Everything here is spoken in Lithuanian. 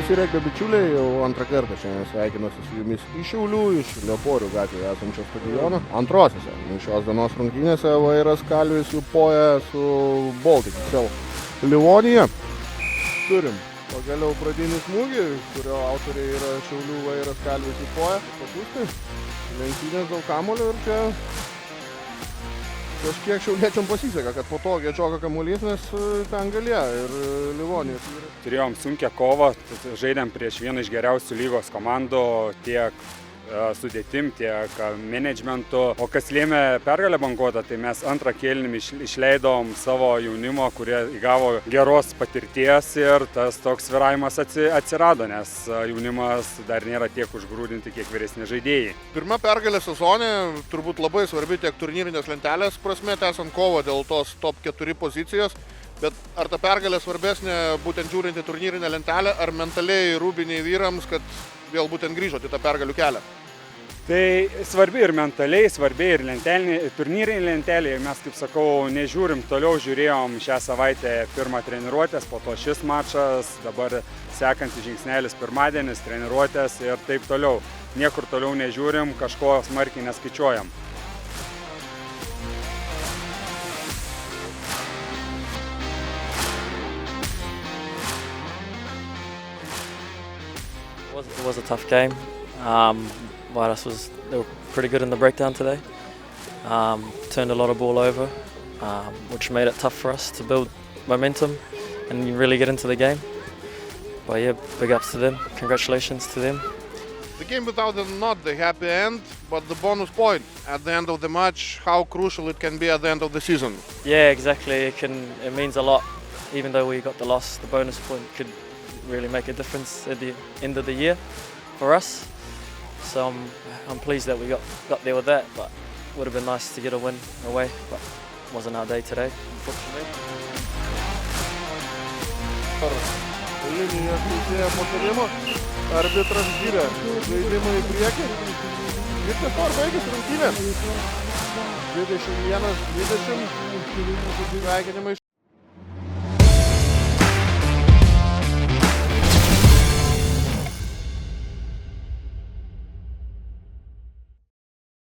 Visi regbio bičiuliai, jau antrą kartą šiandien sveikinuosi su jumis iš Šiaulių, iš Leoporių gatvėje esančio stadiono. Antrosiose šios dienos rungtynėse Vairas Kalvis jų poja su Baltic Excel Livonija. Turim pagaliau pradinį smūgį, kurio autoriai yra Šiaulių Vairas Kalvis jų poja. Papūsti, lenktynės dėl kamulio ir čia kažkiek šiauliečiam pasiseka, kad po to Gečioka kamuolys, nes ten galėjo ir Livonijos. Turėjom sunkią kovą, žaidėm prieš vieną iš geriausių lygos komandų tiek sudėtim, tiek managementu. O kas lėmė pergalę bankuotą, tai mes antrą kėlinį išleidom savo jaunimo, kurie įgavo geros patirties ir tas toks sviravimas atsirado, nes jaunimas dar nėra tiek užgrūdinti, kiek vyresni žaidėjai. Pirma pergalė sezone, turbūt labai svarbi tiek turnyrinės lentelės prasme, tęsiant kovą dėl tos top 4 pozicijos. Bet ar ta pergalė svarbesnė būtent žiūrint į turnyrinę lentelę, ar mentaliai rūbiniai vyrams, kad vėl būtent grįžot į tą pergalių kelią? Tai svarbi ir mentaliai, svarbi ir turnyrinė lentelė. Mes, kaip sakau, nežiūrim toliau, žiūrėjom šią savaitę pirmą treniruotės, po to šis mačas, dabar sekantis žingsnelis pirmadienis, treniruotės ir taip toliau. Niekur toliau nežiūrim, kažko smarkiai neskaičiuojam. It was a tough game. They were pretty good in the breakdown today. Turned a lot of ball over, which made it tough for us to build momentum and really get into the game. But yeah, big ups to them. Congratulations to them. The game without not the happy end, but the bonus point at the end of the match, how crucial it can be at the end of the season. Yeah, exactly. It means a lot. Even though we got the loss, the bonus point could really make a difference at the end of the year for us. So I'm pleased that we got there with that, but it would have been nice to get a win away, but it wasn't our day today, unfortunately. Linijos teisėjo patarimo, arbitras gyrė žaidimą į priekį. Ir tiesiog baigėsi rungtynės. 21-20, sveikinimai.